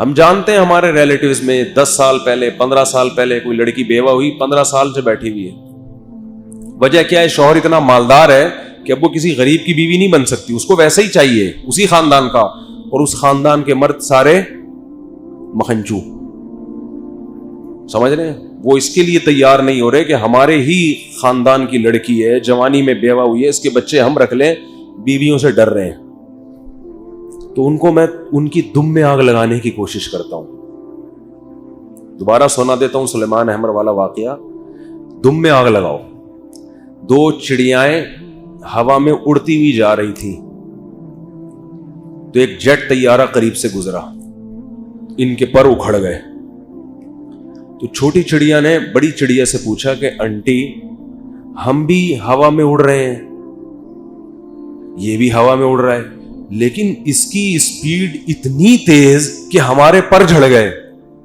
ہم جانتے ہیں ہمارے ریلیٹیوز میں 10 سال پہلے 15 سال پہلے کوئی لڑکی بیوہ ہوئی 15 سال سے بیٹھی ہوئی ہے. وجہ کیا ہے؟ شوہر اتنا مالدار ہے کہ اب وہ کسی غریب کی بیوی نہیں بن سکتی, اس کو ویسے ہی چاہیے اسی خاندان کا, اور اس خاندان کے مرد سارے مکھنچو. سمجھ رہے ہیں؟ وہ اس کے لیے تیار نہیں ہو رہے کہ ہمارے ہی خاندان کی لڑکی ہے, جوانی میں بیوہ ہوئی ہے, اس کے بچے ہم رکھ لیں, بیویوں سے ڈر رہے ہیں. تو ان کو میں ان کی دم میں آگ لگانے کی کوشش کرتا ہوں. دوبارہ سنا دیتا ہوں سلیمان احمر والا واقعہ. دم میں آگ لگاؤ. 2 چڑیائیں ہوا میں اڑتی ہوئی جا رہی تھی, تو ایک جیٹ طیارہ قریب سے گزرا, ان کے پر اکھڑ گئے. تو چھوٹی چڑیا نے بڑی چڑیا سے پوچھا کہ آنٹی ہم بھی ہوا میں اڑ رہے ہیں, یہ بھی ہوا میں اڑ رہا ہے, لیکن اس کی اسپیڈ اتنی تیز کہ ہمارے پر جھڑ گئے,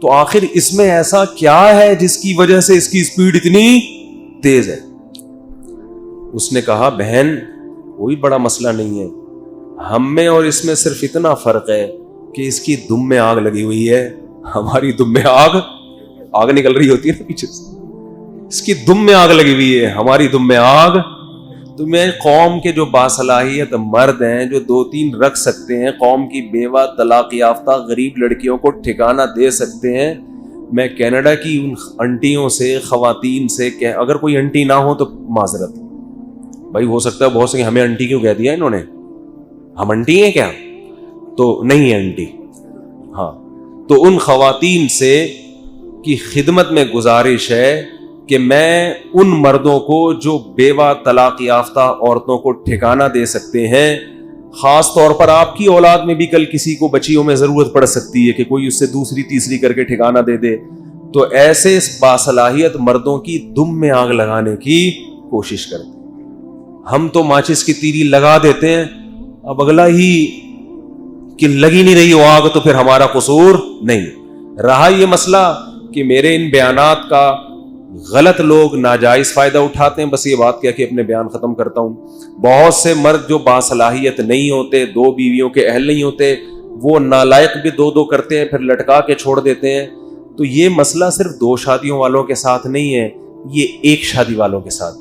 تو آخر اس میں ایسا کیا ہے جس کی وجہ سے اس کی اسپیڈ اتنی تیز ہے؟ اس نے کہا بہن کوئی بڑا مسئلہ نہیں ہے, ہم میں اور اس میں صرف اتنا فرق ہے کہ اس کی دم میں آگ لگی ہوئی ہے, ہماری دم میں آگ نکل رہی ہوتی ہے نا پیچھے سے, اس کی دم میں آگ لگی ہوئی ہے, ہماری دم میں آگ. تو میں قوم کے جو باصلاحیت مرد ہیں جو 2-3 رکھ سکتے ہیں, قوم کی بیوہ طلاق یافتہ غریب لڑکیوں کو ٹھکانہ دے سکتے ہیں, میں کینیڈا کی ان انٹیوں سے خواتین سے کہ اگر کوئی انٹی نہ ہو تو معذرت بھائی, ہو سکتا ہے بہت سے ہمیں انٹی کیوں کہہ دیا انہوں نے, ہم انٹی ہیں کیا؟ تو نہیں ہے انٹی. ہاں, تو ان خواتین سے کی خدمت میں گزارش ہے کہ میں ان مردوں کو جو بیوہ طلاق یافتہ عورتوں کو ٹھکانہ دے سکتے ہیں, خاص طور پر آپ کی اولاد میں بھی کل کسی کو بچیوں میں ضرورت پڑ سکتی ہے کہ کوئی اس سے دوسری تیسری کر کے ٹھکانہ دے دے, تو ایسے باصلاحیت مردوں کی دم میں آگ لگانے کی کوشش کرتے. ہم تو ماچس کی تیری لگا دیتے ہیں, اب اگلا ہی کہ لگی نہیں رہی وہ آگ تو پھر ہمارا قصور نہیں. رہا یہ مسئلہ کہ میرے ان بیانات کا غلط لوگ ناجائز فائدہ اٹھاتے ہیں, بس یہ بات کہہ کے اپنے بیان ختم کرتا ہوں. بہت سے مرد جو باصلاحیت نہیں ہوتے, 2 بیویوں کے اہل نہیں ہوتے, وہ نالائق بھی 2 کرتے ہیں, پھر لٹکا کے چھوڑ دیتے ہیں. تو یہ مسئلہ صرف 2 شادیوں والوں کے ساتھ نہیں ہے, یہ 1 شادی والوں کے ساتھ.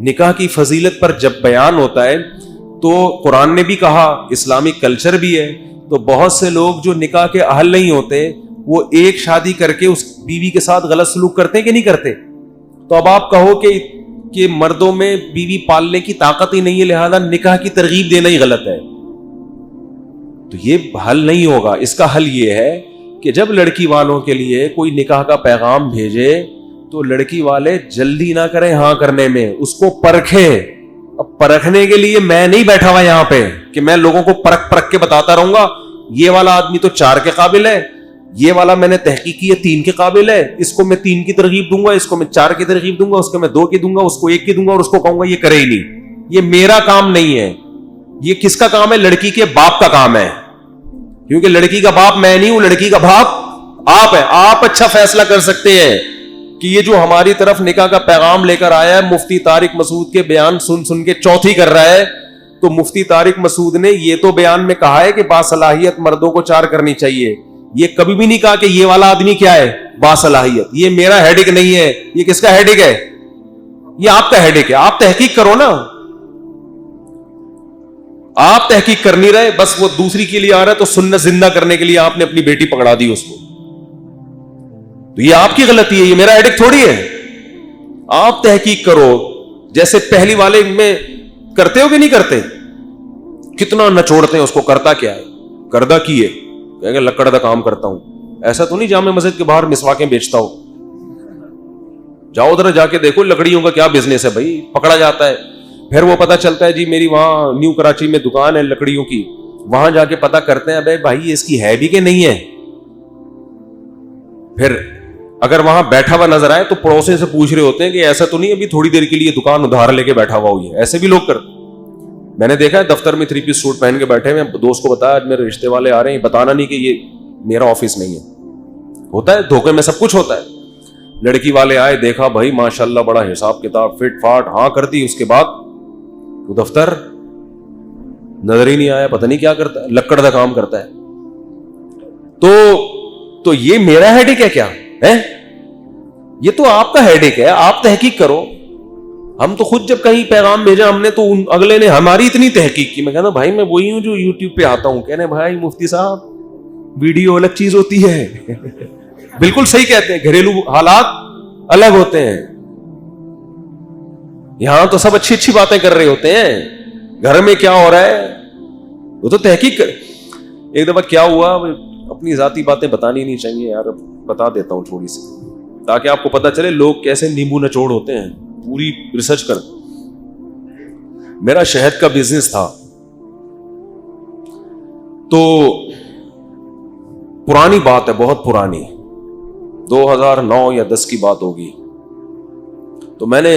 نکاح کی فضیلت پر جب بیان ہوتا ہے تو قرآن نے بھی کہا, اسلامک کلچر بھی ہے, تو بہت سے لوگ جو نکاح کے اہل نہیں ہوتے وہ 1 شادی کر کے اس بیوی کے ساتھ غلط سلوک کرتے ہیں کہ نہیں کرتے. تو اب آپ کہو کہ مردوں میں بیوی پالنے کی طاقت ہی نہیں ہے, لہذا نکاح کی ترغیب دینا ہی غلط ہے. تو یہ حل نہیں ہوگا. اس کا حل یہ ہے کہ جب لڑکی والوں کے لیے کوئی نکاح کا پیغام بھیجے تو لڑکی والے جلدی نہ کریں ہاں کرنے میں, اس کو پرکھیں. اب پرکھنے کے لیے میں نہیں بیٹھا ہوا یہاں پہ کہ میں لوگوں کو پرکھ کے بتاتا رہوں گا یہ والا آدمی تو 4 کے قابل ہے, یہ والا میں نے تحقیق کی ہے 3 کے قابل ہے, اس کو میں 3 کی ترغیب دوں گا, اس کو میں 4 کی ترغیب دوں گا, اس کو میں 2 کی دوں گا, اس کو 1 کی دوں گا, اور اس کو کہوں گا یہ کرے ہی نہیں. یہ میرا کام نہیں ہے. یہ کس کا کام ہے؟ لڑکی کے باپ کا کام ہے, کیونکہ لڑکی کا باپ میں نہیں ہوں, لڑکی کا باپ آپ ہے. آپ اچھا فیصلہ کر سکتے ہیں کہ یہ جو ہماری طرف نکاح کا پیغام لے کر آیا ہے, مفتی طارق مسعود کے بیان سن کے چوتھی کر رہا ہے. تو مفتی طارق مسعود نے یہ تو بیان میں کہا ہے کہ باصلاحیت مردوں کو 4 کرنی چاہیے, یہ کبھی بھی نہیں کہا کہ یہ والا آدمی کیا ہے باصلاحیت. یہ میرا ہیڈک نہیں ہے, یہ کس کا ہیڈک ہے؟ یہ آپ کا ہیڈک ہے. آپ تحقیق کرو نا, آپ تحقیق کر نہیں رہے, بس وہ دوسری کے لیے آ رہا ہے تو سنت زندہ کرنے کے لیے آپ نے اپنی بیٹی پکڑا دی اس کو. تو یہ آپ کی غلطی ہے, یہ میرا ہیڈک تھوڑی ہے. آپ تحقیق کرو, جیسے پہلی والے میں کرتے ہو کہ نہیں کرتے, کتنا نچوڑتے ہیں اس کو, کرتا کیا ہے, کردہ کی ہے, کہ لکڑ کا کام کرتا ہوں. ایسا تو نہیں جامع مسجد کے باہر مسواکیں بیچتا ہو, جاؤ ادھر جا کے دیکھو لکڑیوں کا کیا بزنس ہے بھائی. پکڑا جاتا ہے, پھر وہ پتا چلتا ہے جی میری وہاں نیو کراچی میں دکان ہے لکڑیوں کی, وہاں جا کے پتا کرتے ہیں ابے بھائی اس کی ہے بھی کہ نہیں ہے. پھر اگر وہاں بیٹھا ہوا نظر آئے تو پڑوسی سے پوچھ رہے ہوتے ہیں کہ ایسا تو نہیں ابھی تھوڑی دیر کے لیے دکان ادھار لے کے بیٹھا ہوا ہوئی ہے. ایسے بھی لوگ کرتے, میں نے دیکھا ہے دفتر میں 3 پیس سوٹ پہن کے بیٹھے ہوئے, دوست کو بتایا میرے رشتے والے آ رہے ہیں, بتانا نہیں کہ یہ میرا آفس نہیں ہے. ہوتا ہے دھوکے میں سب کچھ ہوتا ہے. لڑکی والے آئے, دیکھا بھائی ماشاءاللہ بڑا حساب کتاب فٹ فاٹ, ہاں کر دی. اس کے بعد وہ دفتر نظر ہی نہیں آیا, پتہ نہیں کیا کرتا ہے, لکڑ کا کام کرتا ہے. تو تو یہ میرا ہیڈیک ہے کیا ہے؟ یہ تو آپ کا ہیڈیک ہے, آپ تحقیق کرو. ہم تو خود جب کہیں پیغام بھیجا ہم نے تو اگلے نے ہماری اتنی تحقیق کی. میں کہتا بھائی میں وہی ہوں جو یوٹیوب پہ آتا ہوں, کہنے بھائی مفتی صاحب ویڈیو الگ چیز ہوتی ہے. بالکل صحیح کہتے ہیں, گھریلو حالات الگ ہوتے ہیں. یہاں تو سب اچھی اچھی باتیں کر رہے ہوتے ہیں, گھر میں کیا ہو رہا ہے وہ تو تحقیق کر. ایک دفعہ کیا ہوا, اپنی ذاتی باتیں بتانی نہیں چاہیے یار, بتا دیتا ہوں تھوڑی سی تاکہ آپ کو پتا چلے لوگ کیسے نیمبو نچوڑ ہوتے ہیں. پوری ریسرچ کر. میرا شہد کا بزنس تھا, تو پرانی بات ہے, بہت پرانی, 2009 یا 10 کی بات ہوگی. تو میں نے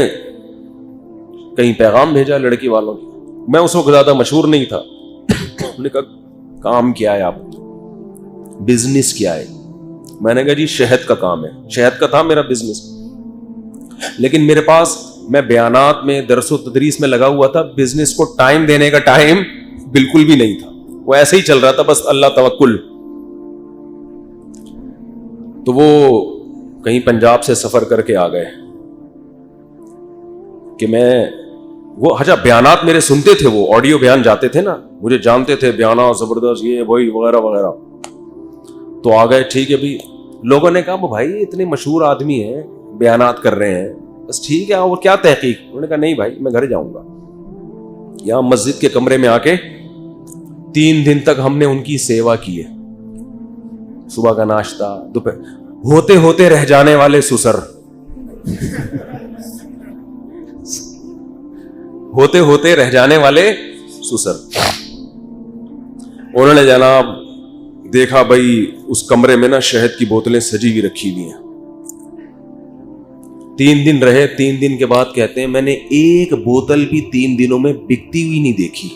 کہیں پیغام بھیجا لڑکی والوں کی. میں اس وقت زیادہ مشہور نہیں تھا. انہوں نے کہا کام کیا ہے آپ, بزنس کیا ہے؟ میں نے کہا جی شہد کا کام ہے. شہد کا تھا میرا بزنس, لیکن میرے پاس, میں بیانات میں درس و تدریس میں لگا ہوا تھا, بزنس کو ٹائم دینے کا ٹائم بالکل بھی نہیں تھا. وہ ایسے ہی چل رہا تھا, بس اللہ توکل. تو وہ کہیں پنجاب سے سفر کر کے آ گئے کہ میں وہ بیانات میرے سنتے تھے, وہ آڈیو بیان جاتے تھے نا, مجھے جانتے تھے بیانات زبردست یہ وہی وغیرہ وغیرہ. تو آ گئے, ٹھیک ہے بھی. لوگوں نے کہا وہ بھائی اتنے مشہور آدمی ہیں بیانات کر رہے ہیں, بس ٹھیک ہے. وہ کیا تحقیق؟ انہوں نے کہا نہیں بھائی میں گھر جاؤں گا. یہاں مسجد کے کمرے میں آ کے 3 دن تک ہم نے ان کی سیوا کی ہے. صبح کا ناشتہ, دوپہر, ہوتے ہوتے رہ جانے والے سسر, ہوتے ہوتے رہ جانے والے سسر. انہوں نے جناب دیکھا بھائی اس کمرے میں نا شہد کی بوتلیں سجی ہوئی رکھی ہوئی ہیں. 3 دن رہے. 3 دن کے بعد کہتے ہیں میں نے ایک بوتل بھی 3 دنوں میں بکتی ہوئی نہیں دیکھی.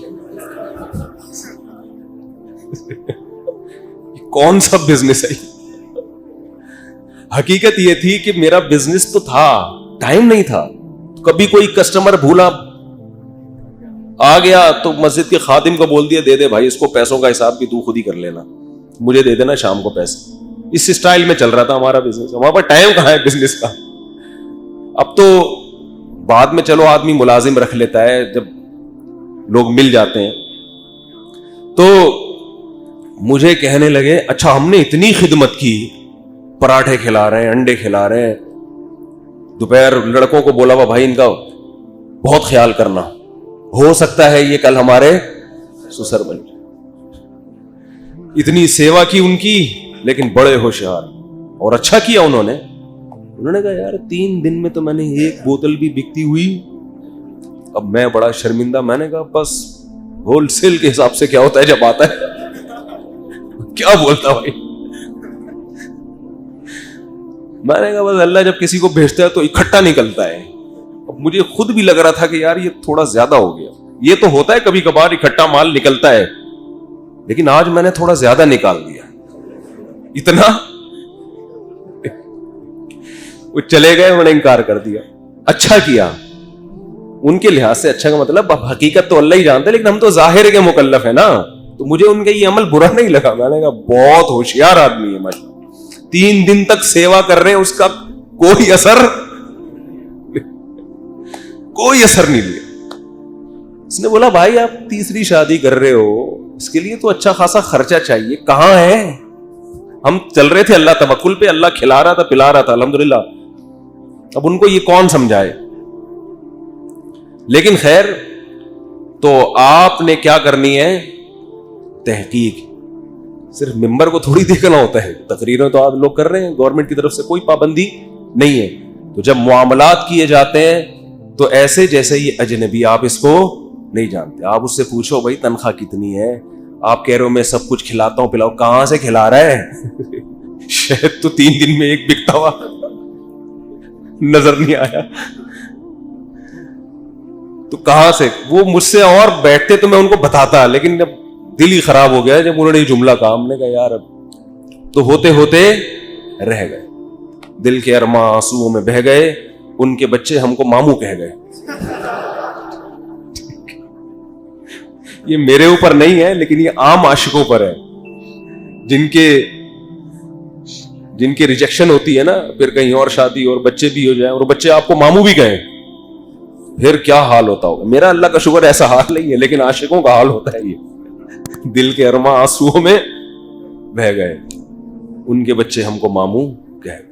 کون سا بزنس ہے؟ حقیقت یہ تھی کہ میرا بزنس تو تھا, ٹائم نہیں تھا. کبھی کوئی کسٹمر بھولا آ گیا تو مسجد کے خادم کو بول دیا دے دے بھائی اس کو پیسوں کا حساب بھی تو خود ہی کر لینا, مجھے دے دینا شام کو پیسے. اس اسٹائل میں چل رہا تھا ہمارا بزنس. ہمارے پاس ٹائم کہاں ہے بزنس کا. اب تو بعد میں چلو آدمی ملازم رکھ لیتا ہے جب لوگ مل جاتے ہیں. تو مجھے کہنے لگے اچھا ہم نے اتنی خدمت کی, پراٹھے کھلا رہے ہیں, انڈے کھلا رہے ہیں. دوپہر لڑکوں کو بولا ہوا بھائی ان کا بہت خیال کرنا, ہو سکتا ہے یہ کل ہمارے سسر بن جائے. اتنی سیوا کی ان کی, لیکن بڑے ہوشیار اور اچھا کیا انہوں نے. انہوں نے کہا یار 3 دن میں تو میں نے ایک بوتل بھی بکتی ہوئی. اب میں بڑا شرمندہ. میں نے کہا بس ہول سیل کے حساب سے کیا ہوتا ہے جب آتا ہے کیا بولتا بھائی. میں نے کہا بس اللہ جب کسی کو بھیجتا ہے تو اکٹھا نکلتا ہے. اب مجھے خود بھی لگ رہا تھا کہ یار یہ تھوڑا زیادہ ہو گیا. یہ تو ہوتا ہے کبھی کبھار اکٹھا مال نکلتا ہے, لیکن آج میں نے تھوڑا زیادہ نکال دیا. اتنا وہ چلے گئے, انہوں نے انکار کر دیا. اچھا کیا ان کے لحاظ سے. اچھا کا مطلب حقیقت تو اللہ ہی جانتا ہے, لیکن ہم تو ظاہر کے مکلف ہیں نا, تو مجھے ان کا یہ عمل برا نہیں لگا. میں نے کہا بہت ہوشیار آدمی ہے ماشاءاللہ, 3 دن تک سیوا کر رہے ہیں, اس کا کوئی اثر نہیں لیا. اس نے بولا بھائی آپ تیسری شادی کر رہے ہو, اس کے لیے تو اچھا خاصا خرچہ چاہیے. کہاں ہے؟ ہم چل رہے تھے اللہ توکل پہ, اللہ کھلا رہا تھا پلا رہا تھا الحمدللہ. اب ان کو یہ کون سمجھائے. لیکن خیر, تو آپ نے کیا کرنی ہے تحقیق. صرف ممبر کو تھوڑی دیکھنا ہوتا ہے, تقریریں تو آپ لوگ کر رہے ہیں, گورنمنٹ کی طرف سے کوئی پابندی نہیں ہے. تو جب معاملات کیے جاتے ہیں تو ایسے جیسے یہ اجنبی, آپ اس کو نہیں جانتے. آپ اس سے پوچھو بھائی تنخواہ کتنی ہے, آپ کہہ رہے ہو میں سب کچھ کھلاتا ہوں پلاؤ, کہاں سے کھلا رہا ہے؟ شاید تو 3 دن میں ایک بکتا ہوا نظر نہیں آیا. تو کہاں سے وہ مجھ سے اور بیٹھتے تو میں ان کو بتاتا, لیکن جب دل ہی خراب ہو گیا جب انہوں نے یہ جملہ کہا. ہم نے کہا یار اب تو ہوتے ہوتے رہ گئے, دل کے ارماں آنسوؤں میں بہہ گئے. ان کے بچے ہم کو ماموں کہہ گئے. یہ میرے اوپر نہیں ہے, لیکن یہ عام عاشقوں پر ہے, جن کے جن کی ریجیکشن ہوتی ہے نا, پھر کہیں اور شادی اور بچے بھی ہو جائیں اور بچے آپ کو ماموں بھی کہیں, پھر کیا حال ہوتا ہوگا. میرا اللہ کا شکر ایسا حال نہیں ہے, لیکن عاشقوں کا حال ہوتا ہے یہ, دل کے ارماں آنسوؤں میں بہہ گئے, ان کے بچے ہم کو ماموں کہہ گئے.